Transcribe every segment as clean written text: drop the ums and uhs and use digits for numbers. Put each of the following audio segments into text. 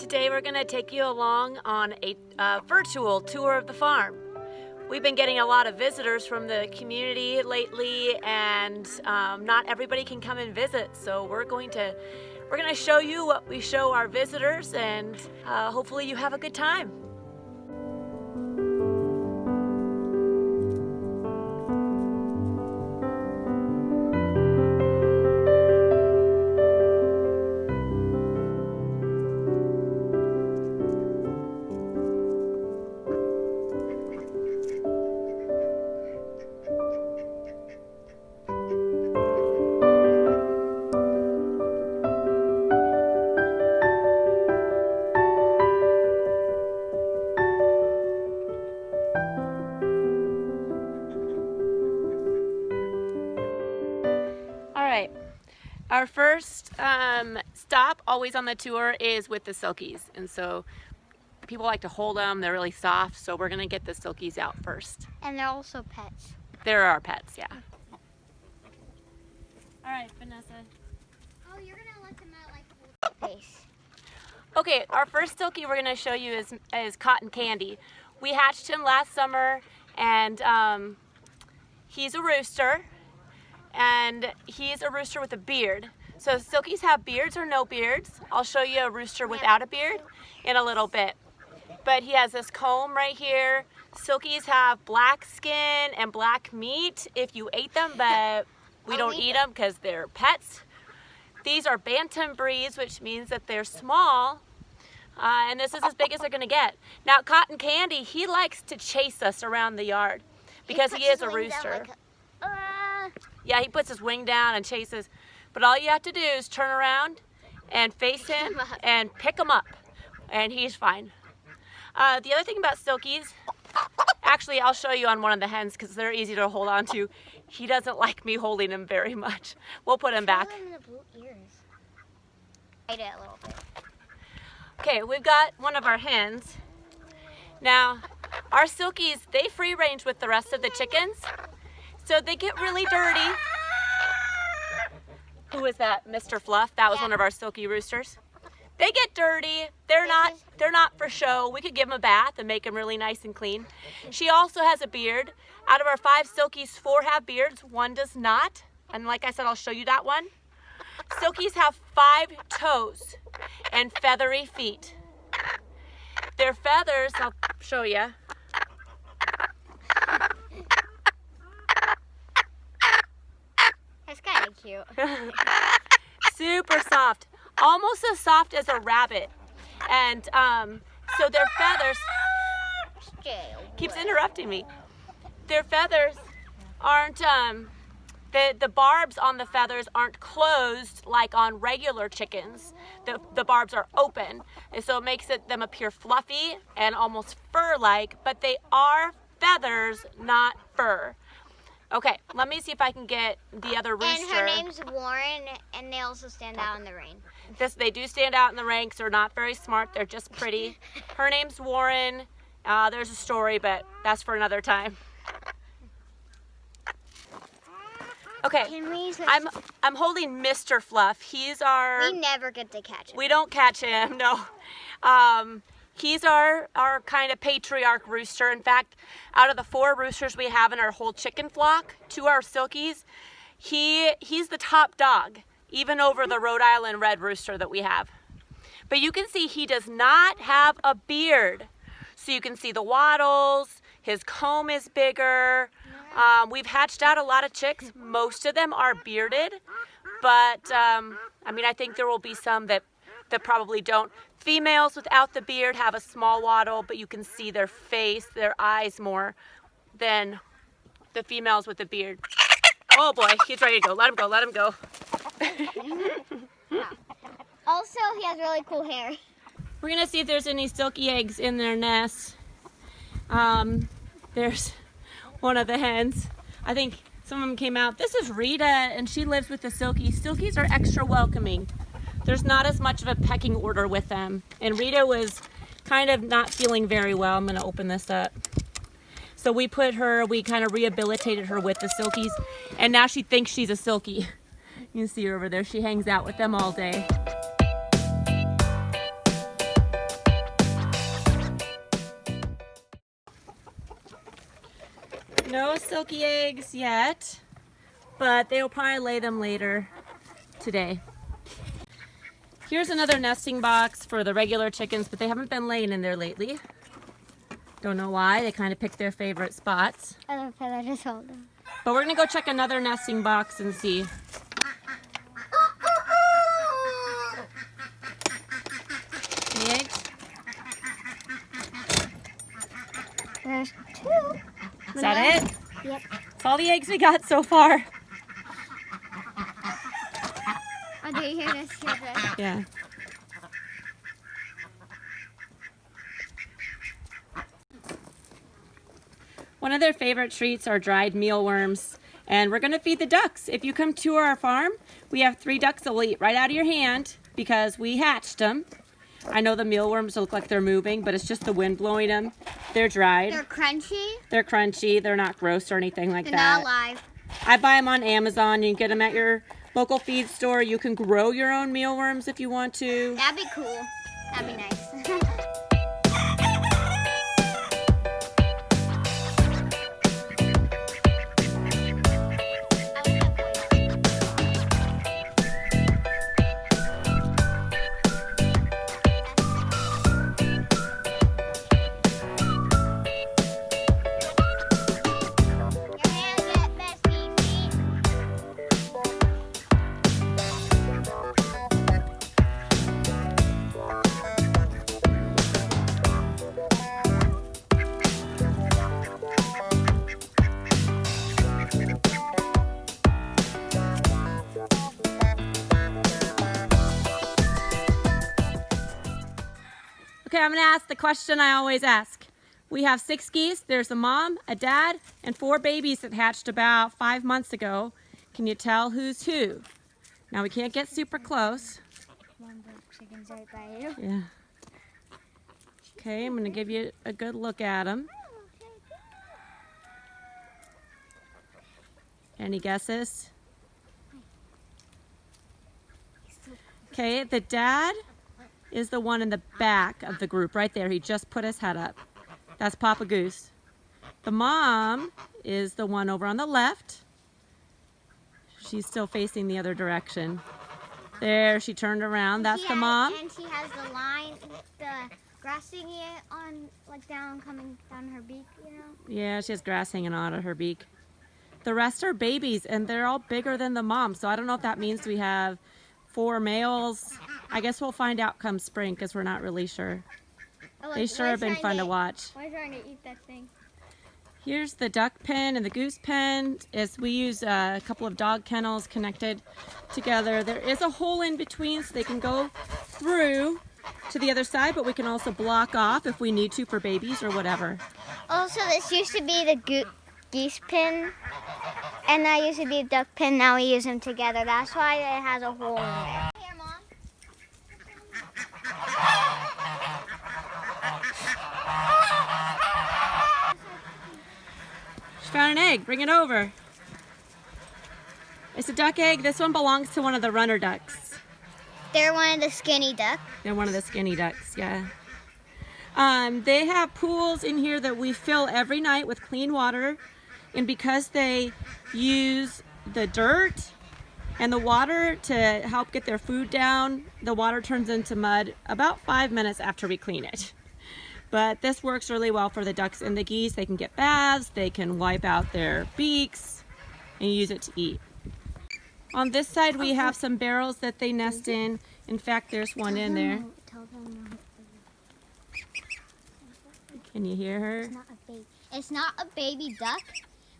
Today we're going to take you along on a virtual tour of the farm. We've been getting a lot of visitors from the community lately, and not everybody can come and visit. So we're going to show you what we show our visitors, and hopefully you have a good time. Our first stop always on the tour is with the silkies, and so people like to hold them. They're really soft, so we're gonna get the silkies out first. And they're also pets. They're our pets, yeah. All right, Vanessa. Oh, you're gonna let them out like face. Okay, our first silkie we're gonna show you is Cotton Candy. We hatched him last summer, and he's a rooster. And he's a rooster with a beard. So silkies have beards or no beards. I'll show you a rooster without a beard in a little bit. But he has this comb right here. Silkies have black skin and black meat if you ate them, but we don't eat them because they're pets. These are bantam breeds, which means that they're small. And this is as big as they're gonna get. Now Cotton Candy, he likes to chase us around the yard because he is a rooster. Yeah, he puts his wing down and chases, but all you have to do is turn around and face him and pick him up, and he's fine. The other thing about silkies, actually I'll show you on one of the hens because they're easy to hold on to. He doesn't like me holding him very much. We'll put him back. Him in the blue ears. Hide it a little bit. Okay, we've got one of our hens. Now, our silkies, they free range with the rest of the chickens. So they get really dirty. Who is that? Mr. Fluff? That was one of our silky roosters. They get dirty. They're not for show. We could give them a bath and make them really nice and clean. She also has a beard. Out of our 5 silkies, 4 have beards, 1 does not. And like I said, I'll show you that one. Silkies have 5 toes and feathery feet. Their feathers, I'll show you. That's kind of cute. Super soft, almost as soft as a rabbit. And so their feathers, keeps interrupting me. Their feathers aren't, the barbs on the feathers aren't closed like on regular chickens. The barbs are open, and so it makes them appear fluffy and almost fur-like, but they are feathers, not fur. Okay, let me see if I can get the other rooster. And her name's Warren, and they also stand out in the rain. They do stand out in the ranks. They're not very smart. They're just pretty. Her name's Warren. There's a story, but that's for another time. Okay, I'm holding Mr. Fluff. He's our... We never get to catch him. We don't catch him, no. He's our kind of patriarch rooster. In fact, out of the 4 roosters we have in our whole chicken flock, 2 are silkies, he's the top dog, even over the Rhode Island red rooster that we have. But you can see he does not have a beard. So you can see the wattles, his comb is bigger. We've hatched out a lot of chicks. Most of them are bearded, but I mean, I think there will be some that probably don't. Females without the beard have a small wattle, but you can see their face, their eyes more than the females with the beard. Oh boy, he's ready to go. Let him go, let him go. Also, he has really cool hair. We're gonna see if there's any silky eggs in their nest. There's one of the hens. I think some of them came out. This is Rita, and she lives with the silkies. Silkies are extra welcoming. There's not as much of a pecking order with them. And Rita was kind of not feeling very well. I'm gonna open this up. So we kind of rehabilitated her with the silkies, and now she thinks she's a silky. You can see her over there. She hangs out with them all day. No silky eggs yet, but they'll probably lay them later today. Here's another nesting box for the regular chickens, but they haven't been laying in there lately. Don't know why. They kind of pick their favorite spots. I love how I just hold them. But we're going to go check another nesting box and see. Any eggs? There's 2. Is that it? Yep. That's all the eggs we got so far. Oh, do you hear this? Hear this? Yeah. One of their favorite treats are dried mealworms, and we're going to feed the ducks. If you come to our farm, we have 3 ducks that will eat right out of your hand because we hatched them. I know the mealworms look like they're moving, but it's just the wind blowing them. They're dried. They're crunchy. They're crunchy. They're not gross or anything like They're that. not live. I buy them on Amazon. You can get them at your local feed store. You can grow your own mealworms if you want to. That'd be cool. That'd be nice. Okay, I'm going to ask the question I always ask. We have 6 geese. There's a mom, a dad, and 4 babies that hatched about 5 months ago. Can you tell who's who? Now, we can't get super close. One bird chicken's right by you. Yeah. Okay, I'm going to give you a good look at them. Any guesses? Okay, the dad is the one in the back of the group right there. He just put his head up. That's Papa Goose. The mom is the one over on the left. She's still facing the other direction. There, she turned around. That's the mom. And she has the line, the grass hanging on, like coming down her beak, you know? Yeah, she has grass hanging out of her beak. The rest are babies, and they're all bigger than the mom. So I don't know if that means we have 4 males. I guess we'll find out come spring because we're not really sure. Oh, They sure have been fun to watch. We're trying to eat that thing. Here's the duck pen and the goose pen. We use a couple of dog kennels connected together. There is a hole in between so they can go through to the other side, but we can also block off if we need to for babies or whatever. Also, this used to be the geese pin, and that used to be the duck pin. Now we use them together. That's why it has a hole in there. Here, Mom. She found an egg. Bring it over. It's a duck egg. This one belongs to one of the runner ducks. They're one of the skinny ducks. They're one of the skinny ducks, yeah. They have pools in here that we fill every night with clean water. And because they use the dirt and the water to help get their food down, the water turns into mud about 5 minutes after we clean it. But this works really well for the ducks and the geese. They can get baths, they can wipe out their beaks, and use it to eat. On this side, we have some barrels that they nest in. In fact, there's one in there. Can you hear her? It's not a baby duck,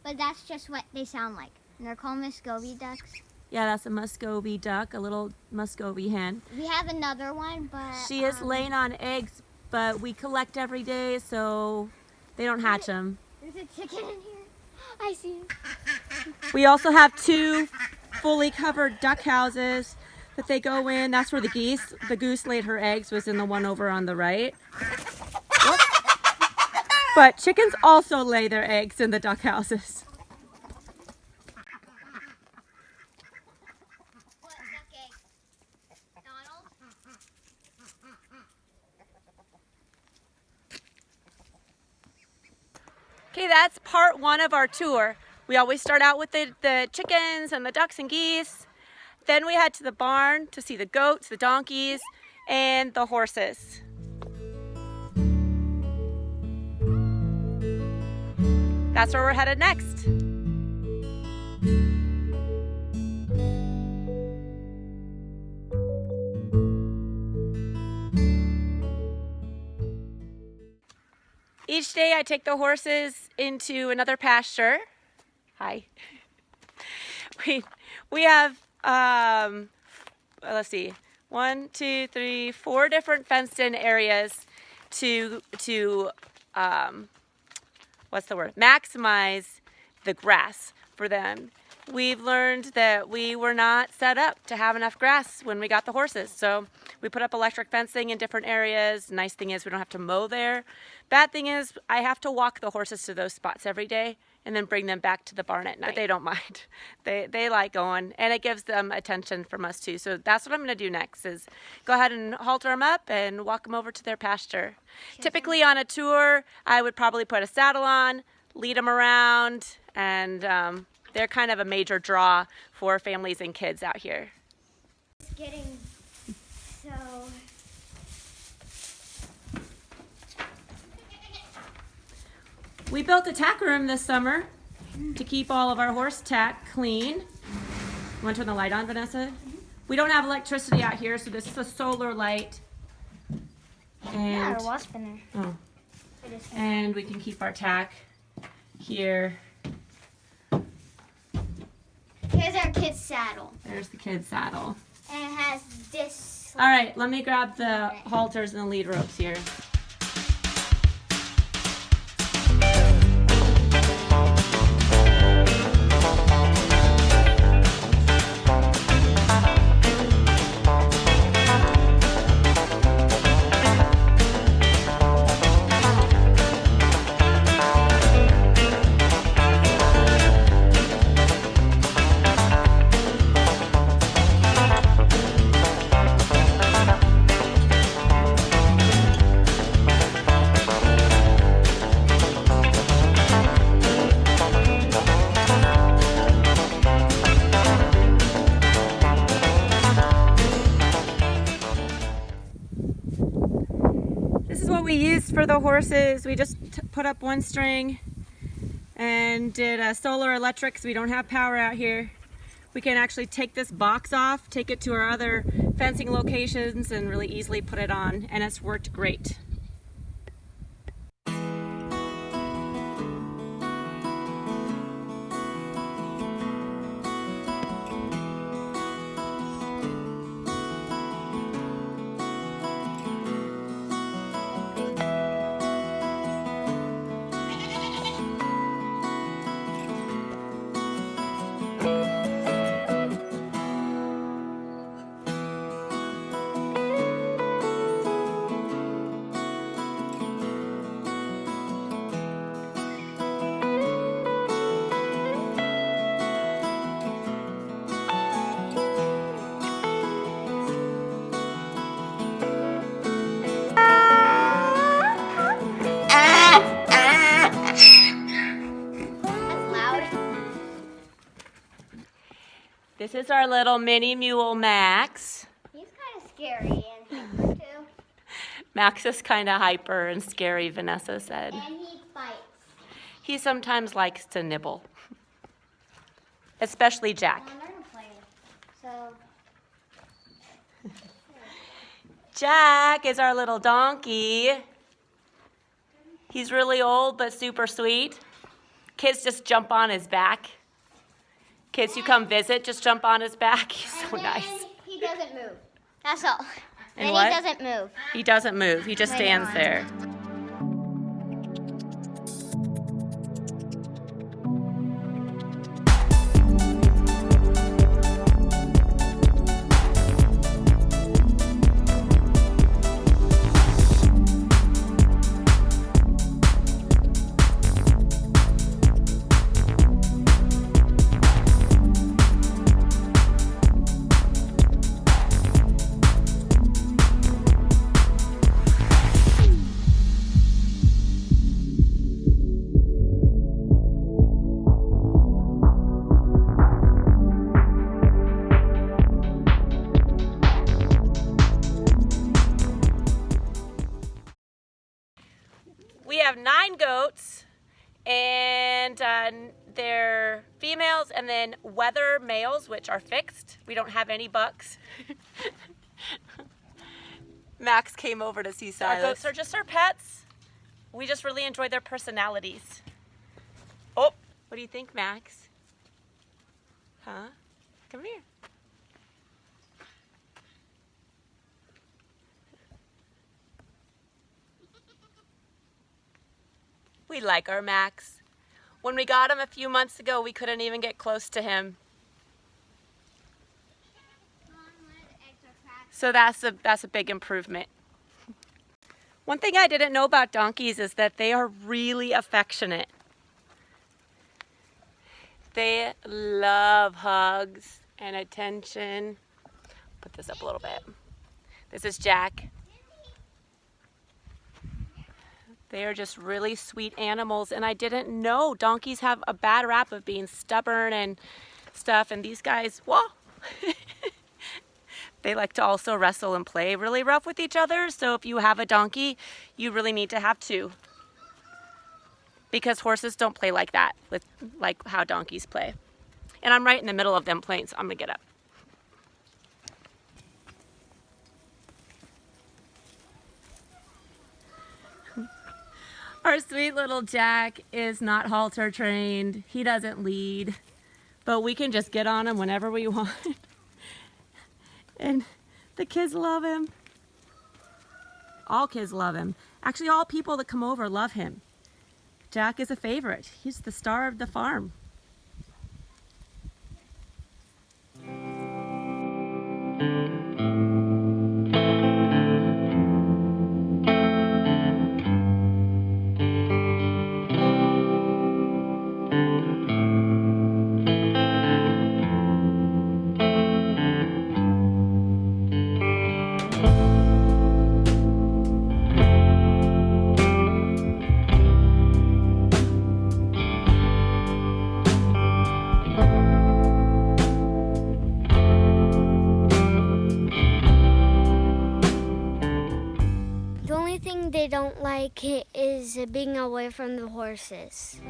but that's just what they sound like. And they're called Muscovy ducks. Yeah, that's a Muscovy duck, a little Muscovy hen. We have another one, but She is laying on eggs, but we collect every day, so they don't hatch them. There's a chicken in here. I see it. We also have 2 fully covered duck houses that they go in. That's where the goose laid her eggs, was in the one over on the right. Whoop. But chickens also lay their eggs in the duck houses. What duck egg? Donald? Okay, Okay, that's part one of our tour. We always start out with the chickens and the ducks and geese. Then we head to the barn to see the goats, the donkeys, and the horses. That's where we're headed next. Each day I take the horses into another pasture. Hi. We have, let's see, 1, 2, 3, 4 different fenced in areas to maximize the grass for them. We've learned that we were not set up to have enough grass when we got the horses. So we put up electric fencing in different areas. Nice thing is we don't have to mow there. Bad thing is I have to walk the horses to those spots every day and then bring them back to the barn at night. But they don't mind. They like going, and it gives them attention from us too. So that's what I'm gonna do next is go ahead and halter them up and walk them over to their pasture. Typically on a tour, I would probably put a saddle on, lead them around, and they're kind of a major draw for families and kids out here. It's getting so... We built a tack room this summer to keep all of our horse tack clean. You want to turn the light on, Vanessa? We don't have electricity out here, so this is a solar light. Yeah, And, a wasp in there. oh, and we can keep our tack here. Here's our kid's saddle. There's the kid's saddle. And it has this... All right, let me grab the halters and the lead ropes here. This is what we used for the horses. We just put up one string and did a solar electric because we don't have power out here. We can actually take this box off, take it to our other fencing locations, and really easily put it on, and it's worked great. This is our little mini mule, Max. He's kind of scary and hyper too. Max is kind of hyper and scary, Vanessa said. And he bites. He sometimes likes to nibble, especially Jack. I'm gonna play it. So... Jack is our little donkey. He's really old but super sweet. Kids just jump on his back. Kids who come visit just jump on his back. He's so nice. He doesn't move. That's all. And then what? he doesn't move. He doesn't move. He just stands there. We have 9 goats, and they're females, and then wether males, which are fixed. We don't have any bucks. Max came over to see Silas. Our goats are just our pets. We just really enjoy their personalities. Oh, what do you think, Max? Huh? Come here. We like our Max. When we got him a few months ago, we couldn't even get close to him. So that's a big improvement. One thing I didn't know about donkeys is that they are really affectionate. They love hugs and attention. Put this up a little bit. This is Jack. They are just really sweet animals, and I didn't know donkeys have a bad rap of being stubborn and stuff, and these guys, whoa! They like to also wrestle and play really rough with each other, so if you have a donkey, you really need to have 2. Because horses don't play like that, with like how donkeys play. And I'm right in the middle of them playing, so I'm gonna get up. Our sweet little Jack is not halter trained. He doesn't lead, but we can just get on him whenever we want. And the kids love him. All kids love him. Actually, all people that come over love him. Jack is a favorite. He's the star of the farm. The only thing they don't like is being away from the horses.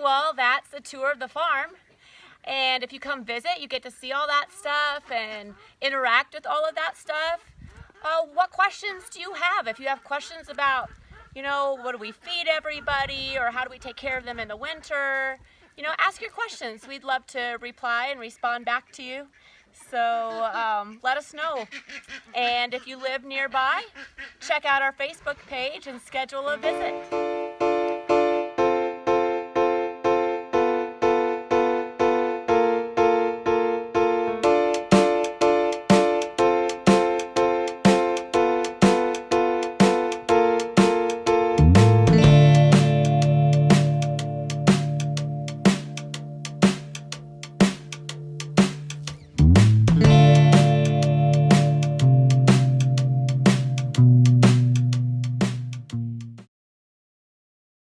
Well, that's a tour of the farm, and if you come visit, you get to see all that stuff and interact with all of that stuff. What questions do you have? If you have questions about, what do we feed everybody, or how do we take care of them in the winter, ask your questions. We'd love to reply and respond back to you. So let us know. And if you live nearby, check out our Facebook page and schedule a visit.